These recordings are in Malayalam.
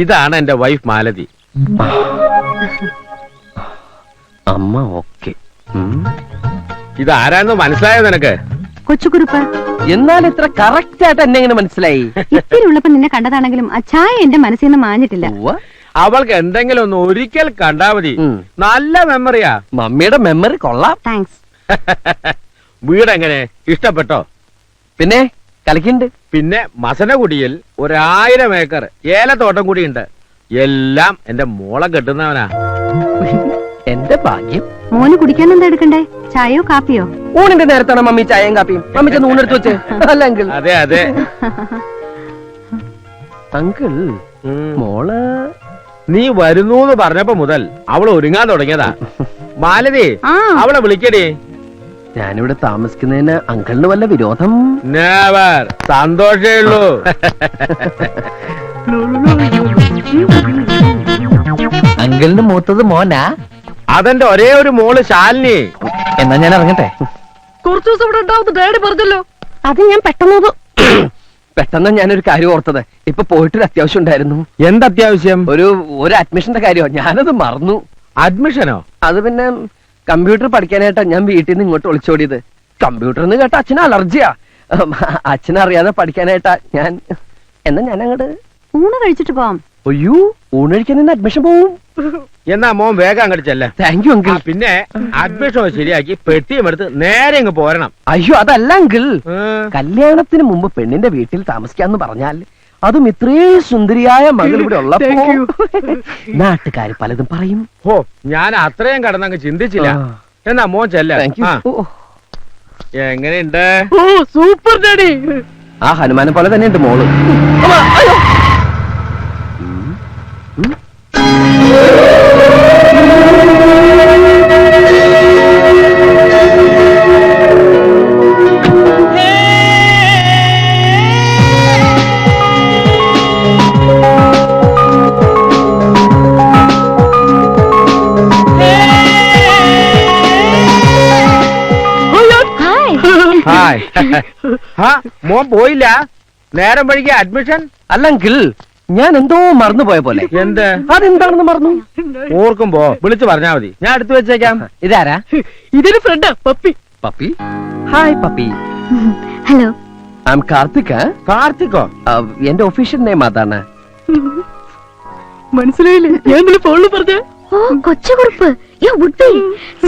ഇതാണ് എന്റെ വൈഫ് മാലതി. അമ്മ ഓക്കെ. ഇതാരാന്ന് മനസ്സിലായോ നിനക്ക്? കൊച്ചുകുറുപ്പ്. എന്നാൽ ഇത്ര കറക്റ്റ് ആയിട്ട് എന്നെ എങ്ങനെ മനസ്സിലായി? ഇത്തിരി ഉള്ളപ്പോ നിന്നെ കണ്ടതാണെങ്കിലും ആ ചായ എന്റെ മനസ്സിൽ നിന്ന് മാഞ്ഞിട്ടില്ല. അവൾക്ക് എന്തെങ്കിലും ഒന്ന് ഒരിക്കൽ കണ്ടാ മതി. നല്ല മെമ്മറിയാ. മമ്മിയുടെ മെമ്മറി കൊള്ളാം. താങ്ക്സ്. വീടെങ്ങനെ ഇഷ്ടപ്പെട്ടോ? പിന്നെ കളിക്കുന്നുണ്ട്. പിന്നെ മസനഗുഡിയിൽ 1000 ഏക്കർ ഏലത്തോട്ടം കൂടിയുണ്ട്. എല്ലാം എന്റെ മോളെ കെട്ടുന്നവനാ. എന്റെ ഭാഗ്യം. മോന് കുടിക്കാൻ എന്താ എടുക്കണ്ടേ? ചായയോ കാപ്പിയോ? ഊണിന്റെ നേരത്താണ് മമ്മി ചായയും കാപ്പിയും. മമ്മി ചെന്ന് ഊണെടുത്ത് വെച്ച്. അല്ല അങ്കിൾ. അതെ അതെ. അങ്കിൾ, മോള് നീ വരുന്നൂന്ന് പറഞ്ഞപ്പോ മുതൽ അവൾ ഒരുങ്ങാൻ തുടങ്ങിയതാ. മാലതി, അവളെ വിളിക്കടി. ഞാനിവിടെ താമസിക്കുന്നതിന് അങ്കിളിന് വല്ല വിരോധം? നെവർ. സന്തോഷേ ഉള്ളൂ. അങ്കിളിന് മൂത്തത് മോനാ? അതെന്റെ ഒരേ ഒരു മോള് ശാലിനി. എന്നാ ഞാൻ ഇറങ്ങട്ടെ. കുറച്ചു ദിവസം ഇവിടെ ഉണ്ടാവും ഡാഡി പറഞ്ഞല്ലോ. അത് ഞാൻ പെട്ടെന്ന് ഞാനൊരു കാര്യം ഓർത്തത്. ഇപ്പൊ പോയിട്ടൊരു അത്യാവശ്യം ഉണ്ടായിരുന്നു. എന്തത്യാവശ്യം? ഒരു അഡ്മിഷന്റെ കാര്യമോ, ഞാനത് മറന്നു. അഡ്മിഷനോ? അത് പിന്നെ കമ്പ്യൂട്ടർ പഠിക്കാനായിട്ടാ ഞാൻ വീട്ടിൽ നിന്ന് ഇങ്ങോട്ട് ഒളിച്ചോടിയത്. കമ്പ്യൂട്ടർ എന്ന് കേട്ട അച്ഛന് അലർജിയാ. അച്ഛനറിയാതെ പഠിക്കാനായിട്ടാ ഞാൻ. എന്നാ ഞാൻ അങ്ങോട്ട് ഊണ് കഴിച്ചിട്ട് പോവാം. അയ്യോ, ഊണ് കഴിക്കാൻ നിന്ന് അഡ്മിഷൻ പോവും. എന്നാ മോൻ വേഗം അങ്ങോട്ട് ചെല്ല. Thank you uncle. പിന്നെ അഡ്മിഷൻ ശരിയാക്കി പെട്ടിയും എടുത്ത് നേരെ ഇങ്ങ് പോരണം. അയ്യോ അതല്ല അങ്കിൾ, കല്യാണത്തിന് മുമ്പ് പെണ്ണിന്റെ വീട്ടിൽ താമസിക്കാന്ന് പറഞ്ഞാൽ അതും ഇത്രയും സുന്ദരിയായ മകൾ ഇവിടെ ഉള്ളപ്പോ നാട്ടുകാര് പലതും പറയും. ഓ, ഞാൻ അത്രയും കടന്നങ്ങ് ചിന്തിച്ചില്ല. എന്നാ മോൻ ചെല്ല. എങ്ങനെയുണ്ട്? Super daddy. ആ ഹനുമാനെ പോലെ തന്നെ ഉണ്ട് മോള്. മോൻ പോയില്ല? നേരം വഴിക്ക് അഡ്മിഷൻ? അല്ലെങ്കിൽ ഞാൻ എന്തോ മറന്നുപോയ പോലെ. എന്ത്? അതെന്താണെന്ന് മറന്നു. ഓർക്കുമ്പോ വിളിച്ചു പറഞ്ഞാ മതി, ഞാൻ എടുത്തു വെച്ചേക്കാം. ഇതാരാ? ഇതൊരു ഫ്രണ്ടാ, Pappi. Pappi? Hi Pappi. Hello, I am Karthik. കാർത്തിക്കോ? എന്റെ ഒഫീഷ്യൽ നെയിം അതാണ്. മനസ്സിലായില്ലേ? ഞാൻ ഫോണിൽ പറഞ്ഞ. ഓ, കൊച്ചുകുറുപ്പ്.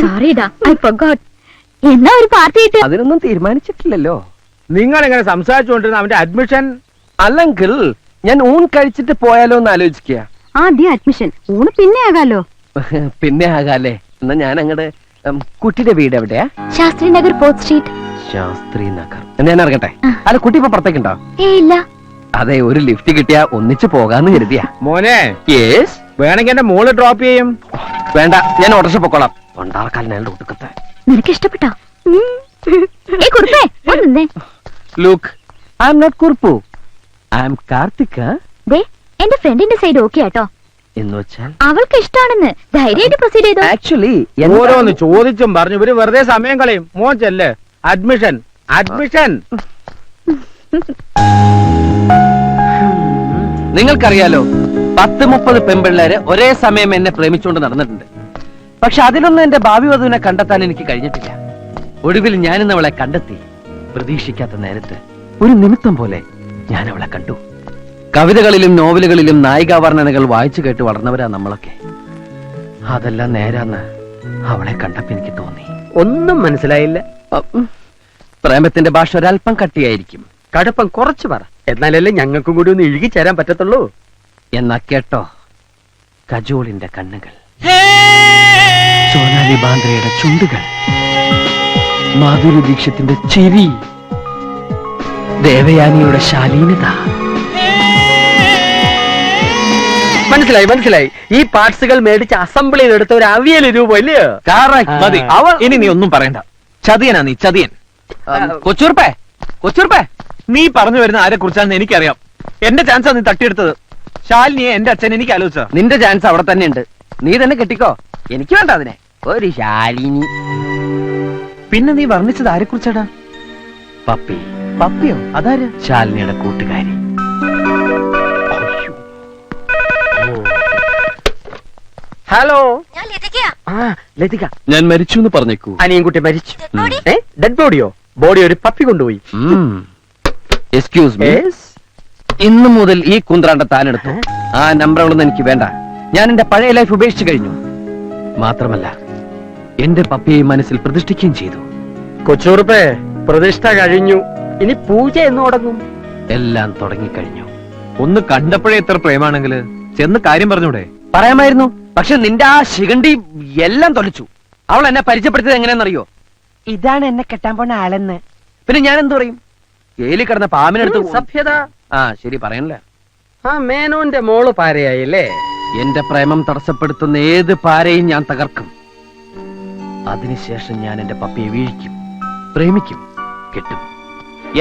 സോറിടാ, ഐ ഫർഗോട്ട്. എന്നാ ഒരു പാർട്ടി കിട്ടി? അതിനൊന്നും തീരുമാനിച്ചിട്ടില്ലല്ലോ. നിങ്ങൾ എങ്ങനെ സംസാരിച്ചുകൊണ്ടിരുന്ന അവന്റെ അഡ്മിഷൻ? അല്ലെങ്കിൽ ഞാൻ ഊൺ കഴിച്ചിട്ട് പോയാലോ എന്ന് ആലോചിക്കുക. ആദ്യം അഡ്മിഷൻ, ഊണ് പിന്നെ ആകാലോ. പിന്നെ ആകാലേ. എന്നാ ഞാൻ അങ്ങടെ കുട്ടിയുടെ വീട് എവിടെയാ? Shastri Nagar, fourth street. ശാസ്ത്രി നഗർ. ഞാൻ ഇറങ്ങട്ടെ. അല്ല, കുട്ടി ഇപ്പൊ പുറത്തേക്കുണ്ടോ? ഇല്ല. അതെ, ഒരു ലിഫ്റ്റ് കിട്ടിയാ ഒന്നിച്ച് പോകാന്ന് കരുതിയാ. മോനെ. യെസ്. വേണമെങ്കിൽ എന്റെ മോള് ഡ്രോപ്പ് ചെയ്യും. വേണ്ട, ഞാൻ ഓട്ടോറിക്ഷ പൊക്കോളാം. കൊണ്ടാർക്കാലിനാളുടെ ഒടുക്കത്തെ. നിനക്ക് ഇഷ്ടപ്പെട്ടോ? Look, I am not Kuruppu, I am Karthik. എന്റെ ഫ്രണ്ടിന്റെ സൈഡ് ഓക്കെ ആട്ടോ. എന്ന് വെച്ചാൽ അവൾക്ക് ഇഷ്ടമാണെന്ന് ധൈര്യമായിട്ട് പ്രൊസീഡ് ചെയ്തോ. ആക്ച്വലി ഓരോന്ന് ചോദിച്ചും പറഞ്ഞു ഇവര് വെറുതെ സമയം കളയും. മോൻ ചെല്ല്. Admission, admission. നിങ്ങൾക്കറിയാലോ, 10-30 പെൺപിള്ളേര് ഒരേ സമയം എന്നെ പ്രേമിച്ചുകൊണ്ട് നടന്നിട്ടുണ്ട്. പക്ഷെ അതിലൊന്നും എന്റെ ഭാവി വധുവിനെ കണ്ടെത്താൻ എനിക്ക് കഴിഞ്ഞിട്ടില്ല. ഒടുവിൽ ഞാനിന്ന് അവളെ കണ്ടെത്തി. പ്രതീക്ഷിക്കാത്ത നേരത്ത് ഒരു നിമിത്തം പോലെ ഞാൻ അവളെ കണ്ടു. കവിതകളിലും നോവലുകളിലും നായികാവർണ്ണനകൾ വായിച്ചു കേട്ട് വളർന്നവരാ നമ്മളൊക്കെ. അതെല്ലാം നേരാന്ന് അവളെ കണ്ടപ്പോ എനിക്ക് തോന്നി. ഒന്നും മനസ്സിലായില്ല. പ്രേമത്തിന്റെ ഭാഷ ഒരല്പം കട്ടിയായിരിക്കും. കടുപ്പം കുറച്ച് പറ, എന്നാലല്ലേ ഞങ്ങൾക്കും കൂടി ഒന്ന് ഇഴുകി ചേരാൻ പറ്റത്തുള്ളൂ. എന്നാ കേട്ടോ, കജോളിന്റെ കണ്ണുകൾ, സോനാലി ബാന്ദ്രയുടെ ചുണ്ടുകൾ, മാധുരി ദീക്ഷത്തിന്റെ ചിരി, ദേവയാനിയുടെ ശാലീനത. മനസ്സിലായി. ഈ പാർട്സുകൾ മേടിച്ച് അസംബ്ലിയിൽ എടുത്ത ഒരു അവിയൽ രൂപ ഇല്ലയോ? മതി. ഇനി നീ ഒന്നും പറയണ്ട. ചതിയനാ നീ, ചതിയൻ. കൊച്ചുറുപ്പേ, നീ പറഞ്ഞു വരുന്ന ആരെ കുറിച്ചാണെന്ന് എനിക്കറിയാം. എന്റെ ചാൻസാ നീ തട്ടിയെടുത്തത്. ശാലിനിയെ എന്റെ അച്ഛൻ എനിക്ക് ആലോചിച്ച. നിന്റെ ചാൻസ് അവിടെ തന്നെ ഉണ്ട്. നീ തന്നെ കെട്ടിക്കോ. എനിക്ക് വേണ്ട അതിനെ. ഒരു ശാലിനി. പിന്നെ നീ വർണ്ണിച്ചത് ആരെ കുറിച്ചാടാ? പപ്പി. പപ്പിയോ? അതാര്? ശാലിനിയുടെ കൂട്ടുകാരി. ഹലോ ഞാൻ ലതികയാ. ലതിക, ഞാൻ മരിച്ചു എന്ന് പറഞ്ഞേക്കൂ. അനിയൻകുട്ടി മരിച്ചു. Dead body? ഡെഡ് ബോഡിയോ? ബോഡി ഒരു പപ്പി കൊണ്ടുപോയി. Excuse me, Yes. ഇന്നു മുതൽ ഈ കുന്ത്രാണ്ട താനെടുത്തു. ആ നമ്പറുകളൊന്നും എനിക്ക് വേണ്ട. ഞാൻ എന്റെ പഴയ ലൈഫ് ഉപേക്ഷിച്ചു കഴിഞ്ഞു. മാത്രമല്ല എന്റെ പപ്പിയെ മനസ്സിൽ പ്രതിഷ്ഠിക്കുകയും ചെയ്തു. കൊച്ചുറുപ്പേ, പ്രതിഷ്ഠ കഴിഞ്ഞു. ഇനി പൂജ എന്ന് തുടങ്ങും. എല്ലാം തുടങ്ങിക്കഴിഞ്ഞു. ഒന്ന് കണ്ടപ്പോഴേ എത്ര പ്രേമാണെങ്കിൽ ചെന്ന് കാര്യം പറഞ്ഞൂടെ? പറയാമായിരുന്നു, പക്ഷെ നിന്റെ ആ ശിഖണ്ഡി എല്ലാം തൊലച്ചു. അവൾ എന്നെ പരിചയപ്പെടുത്തിയത് എങ്ങനെയാണെന്നറിയോ? ഇതാണ് എന്നെ കെട്ടാൻ പോണ ആളെന്ന്. പിന്നെ ഞാൻ എന്തു പറയും? ജയിലിൽ കിടന്ന പാമ്പിനെടുത്ത് സഭ്യത. ആ ശരി, പറയണില്ല. ആ മേനോന്റെ മോള് പാരയായില്ലേ? എന്റെ പ്രേമം തടസ്സപ്പെടുത്തുന്ന ഏത് പാരയും ഞാൻ തകർക്കും. അതിനുശേഷം ഞാൻ എന്റെ പപ്പിയെ വീഴിക്കും, പ്രേമിക്കും, കെട്ടും.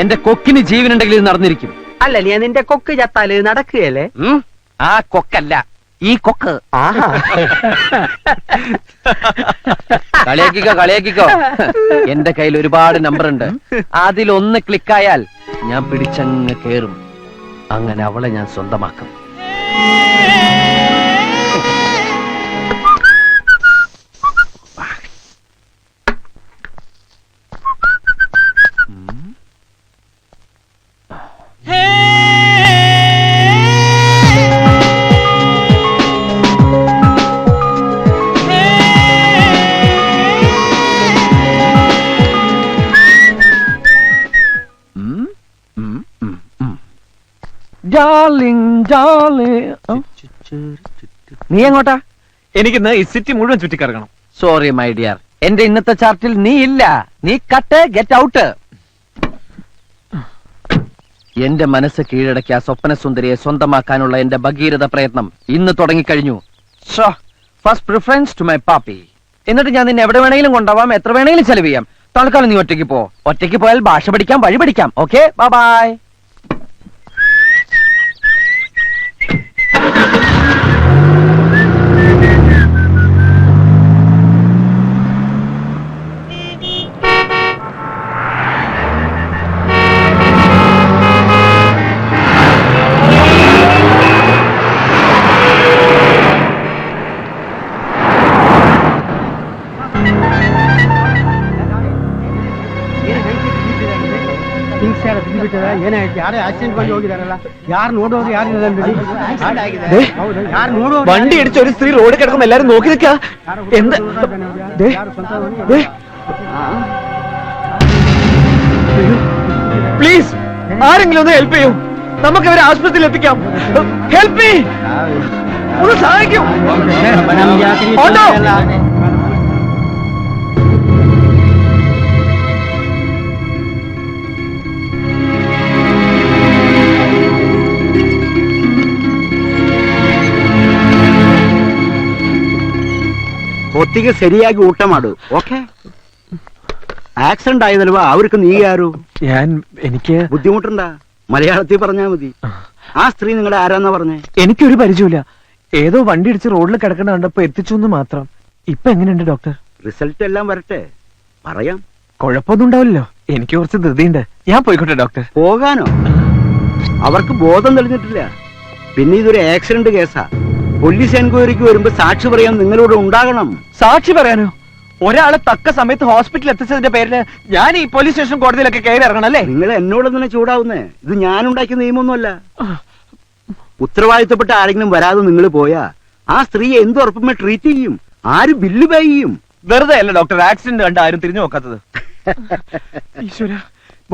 എന്റെ കൊക്കിന് ജീവനുണ്ടെങ്കിൽ ഇത് നടന്നിരിക്കും. അല്ല, നീ നിന്റെ കൊക്ക് ചത്താല് നടക്കുകയല്ലേ? ആ കൊക്കല്ല, ഈ കൊക്ക്. ആഹാ. കളിയാക്കിക്കോ. എന്റെ കയ്യിൽ ഒരുപാട് നമ്പർ ഉണ്ട്. അതിലൊന്ന് ക്ലിക്കായാൽ ഞാൻ പിടിച്ചങ്ങ് കേറും. അങ്ങനെ അവളെ ഞാൻ സ്വന്തമാക്കും. നീ എങ്ങോട്ടാ? എനിക്കിന്ന് ഈ സിറ്റി മുഴുവൻ ചുറ്റിക്കറങ്ങണം. സോറി മൈ ഡിയർ, എന്റെ ഇന്നത്തെ ചാർട്ടിൽ നീ ഇല്ല. നീ കട്ട്, ഗെറ്റ് ഔട്ട്. എന്റെ മനസ്സ് കീഴടക്കിയ സ്വപ്ന സുന്ദരിയെ സ്വന്തമാക്കാനുള്ള എന്റെ ഭഗീരഥ പ്രയത്നം ഇന്ന് തുടങ്ങിക്കഴിഞ്ഞു. ഫസ്റ്റ് പ്രിഫറൻസ് ടു മൈ പാപ്പി. എന്നിട്ട് ഞാൻ നിന്നെ എവിടെ വേണമെങ്കിലും കൊണ്ടുപോവാം, എത്ര വേണമെങ്കിലും ചെലവ് ചെയ്യാം. തൽക്കാലം നീ ഒറ്റയ്ക്ക് പോ. ഒറ്റയ്ക്ക് പോയാൽ ഭാഷ പഠിക്കാം, വഴി പഠിക്കാം. Okay, bye bye. വണ്ടി അടിച്ച ഒരു സ്ത്രീ റോഡിൽ കിടക്കുമ്പോ എല്ലാരും നോക്കി നിൽക്കാ. എന്ത്? പ്ലീസ്, ആരെങ്കിലും ഒന്ന് ഹെൽപ്പ് ചെയ്യൂ. നമുക്ക് ഇവരെ ആശുപത്രിയിൽ എത്തിക്കാം. ഹെൽപ്പ് മീ, ഒന്ന് സഹായിക്കൂ. ഓട്ടോ. ಹೊತ್ತಿಗೆ ಸರಿಯಾಗಿ ಊಟ ಮಾಡು. ಓಕೆ? ആക്സിഡന്റ് ആയതല്ലോ, അവർക്ക് നീ ആരോ? എനിക്ക് ബുദ്ധിമുട്ടുണ്ടാ? മലയാളത്തിൽ പറഞ്ഞാ മതി. ആ സ്ത്രീ നിങ്ങളുടെ ആരാന്നാ പറഞ്ഞേ? എനിക്കൊരു പരിചയമില്ല. ഏതോ വണ്ടി ഇടിച്ച് റോഡിൽ കിടക്കണ കണ്ടപ്പോ എത്തിച്ചു എന്ന് മാത്രം. ഇപ്പൊ എങ്ങനെയുണ്ട് ഡോക്ടർ? റിസൾട്ട് എല്ലാം വരട്ടെ, പറയാം. കുഴപ്പമൊന്നും ഉണ്ടാവില്ലല്ലോ. എനിക്ക് കുറച്ച് ധൃതിയുണ്ട്. ഞാൻ പോയിക്കോട്ടെ ഡോക്ടർ? പോകാനോ? അവർക്ക് ബോധം തെളിഞ്ഞിട്ടില്ല. പിന്നെ ഇതൊരു ആക്സിഡന്റ് കേസാ. പോലീസ് എൻക്വയറിക്ക് വരുമ്പോ സാക്ഷി പറയാൻ നിങ്ങളോട് ഉണ്ടാകണം. സാക്ഷി പറയാനോ? ഒരാളെ തക്ക സമയത്ത് ഹോസ്പിറ്റലിൽ എത്തിച്ചതിന്റെ പേരില് ഞാൻ ഈ പോലീസ് സ്റ്റേഷൻ കോടതിയിലൊക്കെ കയറി ഇറങ്ങണം അല്ലേ? നിങ്ങൾ എന്നോട് തന്നെ ചൂടാവുന്നേ. ഇത് ഞാനുണ്ടാക്കിയ നിയമമൊന്നുമല്ല. ഉത്തരവാദിത്തപ്പെട്ട ആരെങ്കിലും വരാതെ നിങ്ങൾ പോയാ ആ സ്ത്രീയെ എന്ത് ഉറപ്പുമേ ട്രീറ്റ് ചെയ്യും? ആര് ബില്ല് പേ ചെയ്യും? വെറുതെ അല്ല ഡോക്ടർ ആക്സിഡന്റ് കണ്ട് ആരും തിരിഞ്ഞു നോക്കാത്തത്. ഈശ്വര,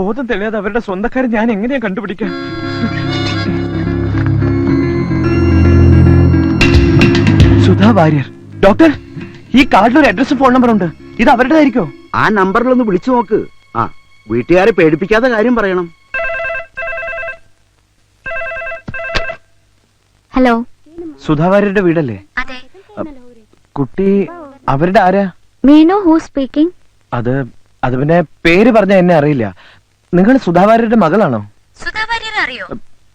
ബോധം തെളിയാതെ അവരുടെ സ്വന്തക്കാരെ ഞാൻ എങ്ങനെയാ കണ്ടുപിടിക്കാം? സുധാ വാര്യർ. ഡോക്ടർ, ഈ കാർഡിലൊരു അഡ്രസ്സും ഫോൺ നമ്പർ ഉണ്ട്. ഇത് അവരുടെ ആയിരിക്കോ? ആ നമ്പറിലൊന്ന് വിളിച്ചു നോക്ക്. ആ, വീട്ടുകാരെ പേടിപ്പിക്കാത്ത കാര്യം പറയണം. ഹലോ, സുധാ വാര്യരുടെ വീടല്ലേ? അതെ. കുട്ടി അവരുടെ ആരാ? Menon who speaking? അത് പിന്നെ പേര് പറഞ്ഞ എന്നെ അറിയില്ല. നിങ്ങൾ സുധാ വാര്യരുടെ മകളാണോ? സുധാ വാര്യർ അറിയോ?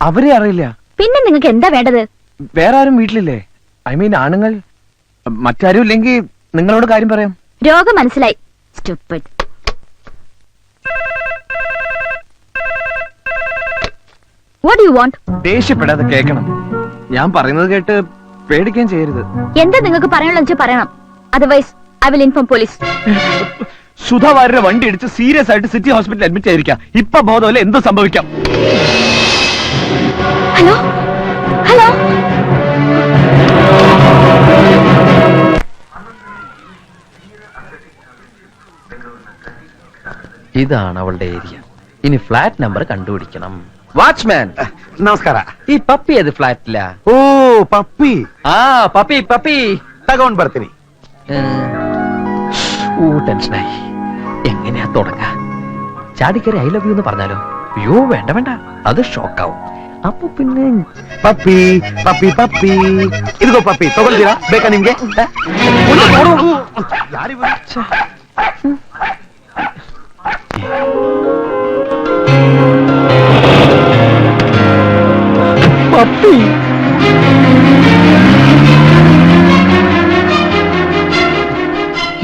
അവരെ അറിയില്ല. പിന്നെ നിങ്ങൾക്ക് എന്താ വേണ്ടത്? വേറെ ആരും വീട്ടിലില്ലേ? ഐ മീൻ ആണുങ്ങൾ. മറ്റാരും ഇല്ലെങ്കിൽ നിങ്ങളോട് കാര്യം പറയാം. രോഗം മനസ്സിലായി. Stupid. What do you want? ദേഷ്യപ്പെടാതെ കേൾക്കണം. ഞാൻ പറയുന്നത് കേട്ട് പേടിക്കുകയും ചെയ്യരുത്. എന്താ നിങ്ങൾക്ക് പറയാനുള്ള വെച്ചാൽ പറയണം, otherwise I will inform police. സുധാവാര്യരുടെ വണ്ടി ഇടിച്ച് സീരിയസ് ആയിട്ട് സിറ്റി ഹോസ്പിറ്റലിൽ അഡ്മിറ്റ് ആയിരിക്കാം. ഇപ്പൊ ബോധമല്ല, എന്ത് സംഭവിക്കാം. ഹലോ ഹലോ, ഇതാണ് അവളുടെ ഏരിയ. ഇനി ഫ്ലാറ്റ് നമ്പർ കണ്ടുപിടിക്കണം. വാച്ച്മാൻ ನಮಸ್ಕಾರ. ഈ പപ്പി ഏത് ഫ്ലാറ്റില? ಓ ಪಪ್ಪಿ, ആ പപ്പി പപ്പി. ತಗೊಂಡ್ ಬರ್ತೀನಿ. ടെൻഷനായി. എങ്ങനെയാ തുടങ്ങാ? ചാടിക്കറി ഐ ലവ് യു എന്ന് പറഞ്ഞാലോ? അയ്യോ വേണ്ട വേണ്ട, അത് ഷോക്കാവും. അപ്പൊ പിന്നെ ಪಪ್ಪಿ ಪಪ್ಪಿ ಪಪ್ಪಿ, ಇದಿಗೋ ಪಪ್ಪಿ, ತಗೊಳ್ತೀರಾ? ಬೇಕಾ ನಿಮ್ಗೆ? പപ്പി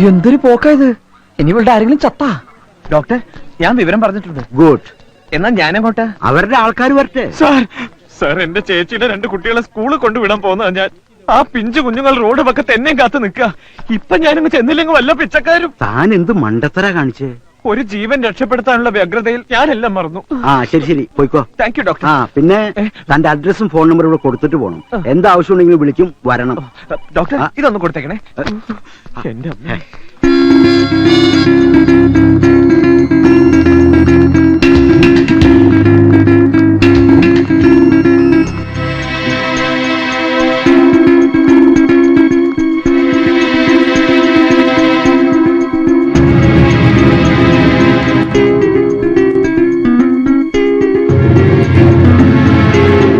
എന്തൊരു പോക്കായത്. ഇനി ഇവളുടെ ആരെങ്കിലും ചത്താ? ഡോക്ടർ, ഞാൻ വിവരം പറഞ്ഞിട്ടുണ്ട്. ഗുഡ്. എന്നാ ഞാനങ്ങോട്ട്. അവരുടെ ആൾക്കാർ വരട്ടെ. സാർ എന്റെ ചേച്ചിയുടെ 2 കുട്ടികളെ സ്കൂളിൽ കൊണ്ടുവിടാൻ പോകുന്നതാ ഞാൻ. ആ പിഞ്ചു കുഞ്ഞുങ്ങൾ റോഡ് പക്കത്ത് എന്നെ കാത്തു നിൽക്കുക. ഇപ്പൊ ഞാനങ്ങ് ചെന്നില്ലെങ്കിൽ വല്ല പിച്ചക്കാരും. താൻ എന്ത് മണ്ടത്തര കാണിച്ചേ? ഒരു ജീവൻ രക്ഷപ്പെടുത്താനുള്ള വ്യഗ്രതയിൽ ഞാനെല്ലാം മറന്നു. ആ ശരി ശരി, പോയിക്കോ. Thank you doctor. ആ പിന്നെ തന്റെ അഡ്രസ്സും ഫോൺ നമ്പറും ഇവിടെ കൊടുത്തിട്ട് പോകണം. എന്താവശ്യം ഉണ്ടെങ്കിലും വിളിക്കും, വരണം. ഡോക്ടർ, ആ. ഇതൊന്ന് കൊടുത്തേക്കണേ. എന്റെ അമ്മ.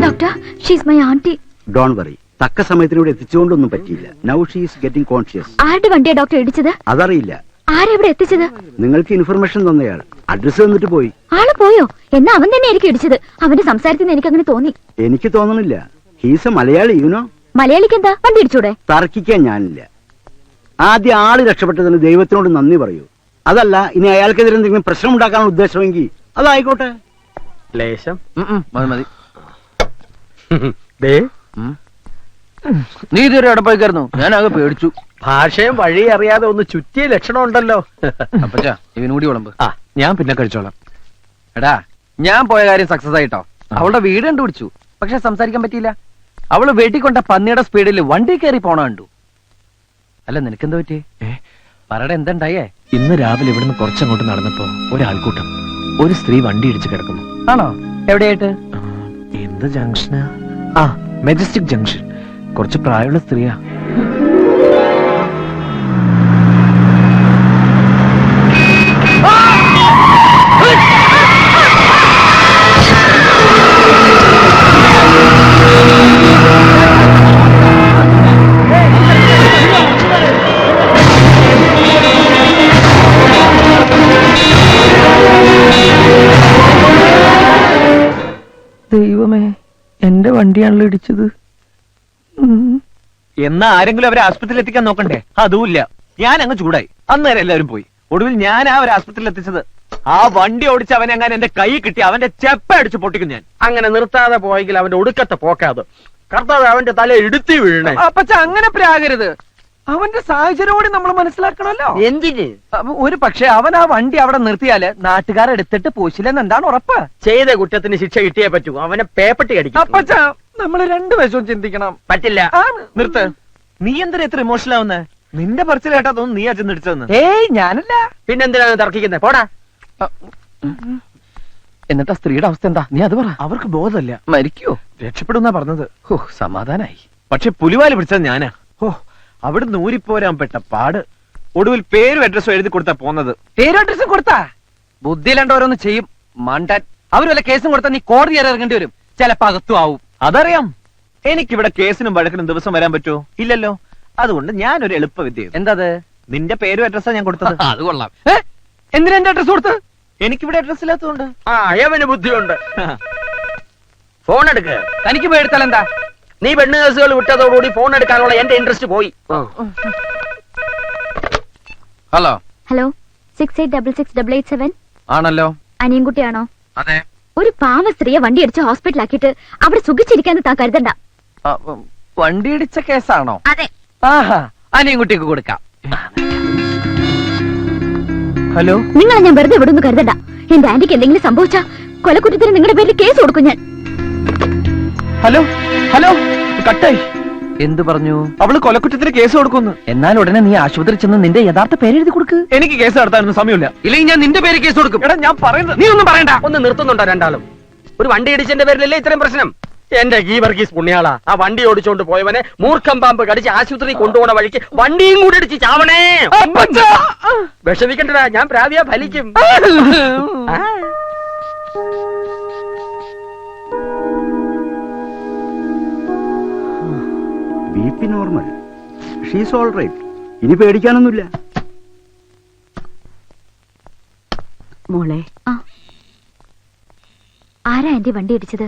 Doctor, she's my aunty. Don't worry, തക്ക സമയത്തിന് ഇവിടെ എത്തിച്ചുകൊണ്ടൊന്നും പറ്റിയില്ല. Now she is getting conscious. ആരുടെ വണ്ടിയാ ഡോക്ടർ ഇടിച്ചത്? അതറിയില്ല. ആരാ ഇവിടെ എത്തിച്ചത്? നിങ്ങൾക്ക് ഇൻഫർമേഷൻ തന്നയാൾ അഡ്രസ് തന്നിട്ട് പോയി. ആള് പോയോ? എന്നാ അവൻ തന്നെ ആയിരിക്കും ഇടിച്ചത്. അവന്റെ സംസാരത്തിൽ നിന്ന് എനിക്ക് അങ്ങനെ തോന്നി. എനിക്ക് തോന്നണില്ല. He's A Malayali, you know. മലയാളിക്ക് എന്താ വണ്ടി ഇടിച്ചൂടെ? തർക്കിക്കാൻ ഞാനില്ല. ആദ്യം ആള് രക്ഷപ്പെട്ടതിന് ദൈവത്തിനോട് നന്ദി പറയൂ. അതല്ല, ഇനി അയാൾക്കെതിരെ എന്തെങ്കിലും പ്രശ്നം ഉണ്ടാക്കാനുള്ള ഉദ്ദേശമെങ്കിൽ അതായിക്കോട്ടെ. ലേശം മതി മതി. ദേ, നീ ഇതുവരെ എവിടെ പോയിക്കായിരുന്നു? ഞാൻ ആകെ പേടിച്ചു. ഭാഷയും വഴി അറിയാതെ ഒന്ന് ചുറ്റിയ ലക്ഷണം ഉണ്ടല്ലോ. അപ്പച്ചാ ഇവനൂടി വിളമ്പ്. ആ, ഞാൻ പിന്നെ കഴിച്ചോളാം. എടാ, ഞാൻ പോയ കാര്യം സക്സസ് ആയിട്ടോ. അവളുടെ വീട് കണ്ടുപിടിച്ചു, പക്ഷെ സംസാരിക്കാൻ പറ്റിയില്ല. അവള് വെട്ടിക്കൊണ്ട പന്നിയുടെ സ്പീഡിൽ വണ്ടി കയറി പോണ കണ്ടു. അല്ല, നിനക്കെന്താ പറ്റി? പറയുടെ എന്തുണ്ടായേ? ഇന്ന് രാവിലെ ഇവിടുന്ന് കുറച്ചങ്ങോട്ട് നടന്നപ്പോ ഒരാൾക്കൂട്ടം, ഒരു സ്ത്രീ വണ്ടി ഇടിച്ച് കിടക്കുന്നു. ആണോ? എവിടെയായിട്ട്? എന്ത് ജംഗ്ഷനാ? ആ, മെജസ്റ്റിക് ജംഗ്ഷൻ. കുറച്ച് പ്രായമുള്ള സ്ത്രീയാ. ദൈവമേ, എന്റെ വണ്ടിയാണല്ലോ ഇടിച്ചത്. എന്നാ ആരെങ്കിലും അവരെ ആസ്പത്രിയിൽ എത്തിക്കാൻ നോക്കണ്ടേ? അതുമില്ല. ഞാൻ അങ്ങ് ചൂടായി. അന്നേരം എല്ലാവരും പോയി. ഒടുവിൽ ഞാൻ അവരെ ആസ്പത്രിയിൽ എത്തിച്ചത്. ആ വണ്ടി ഓടിച്ച് അവനെ അങ്ങനെ എന്റെ കൈ കിട്ടി അവന്റെ ചെപ്പ അടിച്ച് പൊട്ടിക്കും ഞാൻ. അങ്ങനെ നിർത്താതെ പോയെങ്കിൽ അവന്റെ ഒടുക്കത്തെ പോക്കാത്. കർത്താവ് അവന്റെ തല ഇടുത്തി വീഴണേ. അപ്പച്ച അങ്ങനെ പ്രാകരുത്. അവന്റെ സാഹചര്യം കൂടി നമ്മൾ മനസ്സിലാക്കണമല്ലോ. എന്തിന്? ഒരു പക്ഷെ അവൻ ആ വണ്ടി അവിടെ നിർത്തിയാല് നാട്ടുകാരെടുത്തിട്ട് പോശില്ലെന്ന് എന്താണ് ഉറപ്പ്? ചെയ്ത കുറ്റത്തിന് ശിക്ഷ കിട്ടിയേ പറ്റൂ. അവനെ പേപ്പട്ടി അടിക്കും. അപ്പച്ച നമ്മള് രണ്ടു വശവും ചിന്തിക്കണം. പറ്റില്ല. നിർത്ത്. നീ എന്തിനാ എത്ര ഇമോഷണൽ ആവുന്നേ? നിന്റെ പറച്ചിൽ കേട്ടാ തോന്നുന്നു നീ അച്ഛൻ ഇടിച്ചതെന്ന്. ഏയ്, ഞാനല്ല. പിന്നെന്തിനാണ് തർക്കിക്കുന്നത്? പോടാ. എന്നിട്ട് ആ സ്ത്രീയുടെ അവസ്ഥ എന്താ? നീ അത് പറ. അവർക്ക് ബോധമല്ല. മരിക്കോ? രക്ഷപ്പെടുന്നാ പറഞ്ഞത്. ഓ, സമാധാനായി. പക്ഷെ പുലിവാല് പിടിച്ചത് ഞാനാ. ഓ, അവിടുന്ന് ഊരിപ്പോരാൻ പെട്ട പാട്. ഒടുവിൽ പേരും അഡ്രസ്സും എഴുതി കൊടുത്താ പോന്നത്. പേരും അഡ്രസ്സും കൊടുത്താ ബുദ്ധിയിലണ്ട ഓരോന്ന് ചെയ്യും. മണ്ടൻ. അവര് വല്ല കേസും കൊടുത്താൽ നീ കോടതി വരെ ഇറങ്ങേണ്ടി വരും. ചിലപ്പോ അകത്തും ആവും. അതറിയാം. എനിക്കിവിടെ കേസിനും വഴക്കിനും ദിവസം വരാൻ പറ്റുമോ? ഇല്ലല്ലോ. അതുകൊണ്ട് ഞാനൊരു എളുപ്പ വിദ്യ. എന്താ? നിന്റെ പേരും അഡ്രസ്സാ ഞാൻ കൊടുത്തത്. അത് കൊള്ളാം. എന്തിനാ എന്റെ അഡ്രസ് കൊടുത്ത്? എനിക്കിവിടെ അഡ്രസ് ഇല്ലാത്തതുകൊണ്ട്. ആ, അവന് ബുദ്ധിയുണ്ട്. ഫോൺ എടുക്ക്. തനിക്ക് പേടിത്താൽ എന്താ? നീ പെണ്ണ് കേസുകൾ വിട്ടതോടുകൂടി ഫോൺ എടുക്കാനുള്ള എന്റെ ഇൻട്രസ്റ്റ് പോയി. ഹലോ. ഹലോ, 68668887. ആണല്ലോ. അനിയൻകുട്ടിയാണോ? അതെ. ഒരു പാവ സ്ത്രീയെ വണ്ടി അടിച്ച് ഹോസ്പിറ്റലാക്കിയിട്ട് അവിടെ സുഖിച്ചിരിക്കാന്ന് താൻ കരുതണ്ട. വണ്ടി ഇടിച്ച കേസാണോ? അതെ. ആഹാ, അനിയൻകുട്ടിക്ക് കൊടുക്കാം. ഹലോ, നിങ്ങളെ ഞാൻ വെറുതെ വിടുന്നു കരുതണ്ട. എന്റെ ആന്റിക്ക് എന്തെങ്കിലും സംഭവിച്ചാ കൊലക്കുറ്റത്തിന് നിങ്ങളുടെ പേരിൽ കേസ് കൊടുക്കും ഞാൻ. ഹലോ, ഹലോ, കട്ടായി. എന്തു പറഞ്ഞു? അവള് കൊലക്കുറ്റത്തിന് കേസ് കൊടുക്കുന്നു. എന്നാൽ ഉടനെ നീ ആശുപത്രി ചെന്ന് നിന്റെ യഥാർത്ഥ പേരെഴുതി കൊടുക്ക്. എനിക്ക് കേസ് നടത്താനൊന്നും സമയമില്ല. ഇല്ലെങ്കിൽ ഞാൻ നിന്റെ പേര് കേസ് കൊടുക്കും. എടാ, ഞാൻ പറയുന്നത് നീ ഒന്നും പറയണ്ട. ഒന്ന് നിർത്തുന്നുണ്ടോ രണ്ടാളും? ഒരു വണ്ടി ഇടിച്ചതിന്റെ പേരിലല്ലേ ഇത്രയും പ്രശ്നം? എന്റെ ഗീവർഗീസ് പുണ്യാളാ, ആ വണ്ടി ഓടിച്ചോണ്ട് പോയവനെ മൂർഖം പാമ്പ് കടിച്ച് ആശുപത്രി കൊണ്ടുപോണ വഴിക്ക് വണ്ടിയും കൂടി ഇടിച്ച് ചാവണേ. വിഷമിക്കണ്ടടാ, ഞാൻ പ്രാവിയാ ഫലിക്കും. BP normal, she's all right. ഇനി പേടിക്കാനൊന്നുമില്ല. മോളെ, ആരാ ആന്റി വണ്ടി ഇടിച്ചത്?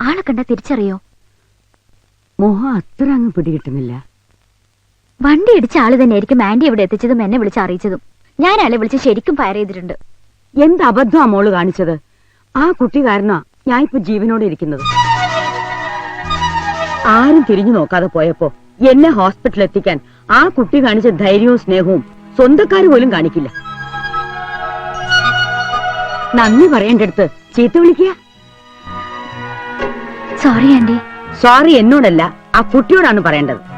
ആളെ കണ്ടാ തിരിച്ചറിയോ? മോഹം അത്ര അങ്ങ് പിടികിട്ടുന്നില്ല. വണ്ടി ഇടിച്ച ആള് തന്നെയായിരിക്കും ആന്റി ഇവിടെ എത്തിച്ചതും എന്നെ വിളിച്ച് അറിയിച്ചതും. ഞാൻ ആളെ വിളിച്ച് ശരിക്കും ഫയർ ചെയ്തിട്ടുണ്ട്. എന്ത് അബദ്ധമാ മോള് കാണിച്ചത്? ആ കുട്ടി കാരണമാ ഞാൻ ഇപ്പൊ ജീവനോടെ ഇരിക്കുന്നത്. ആരും തിരിഞ്ഞു നോക്കാതെ പോയപ്പോ എന്നെ ഹോസ്പിറ്റലിൽ എത്തിക്കാൻ ആ കുട്ടി കാണിച്ച ധൈര്യവും സ്നേഹവും സ്വന്തക്കാര് പോലും കാണിക്കില്ല. നന്ദി പറയേണ്ടടുത്ത് ചീത്ത വിളിക്കുക. Sorry aunty. സോറി എന്നോടല്ല, ആ കുട്ടിയോടാണ് പറയേണ്ടത്.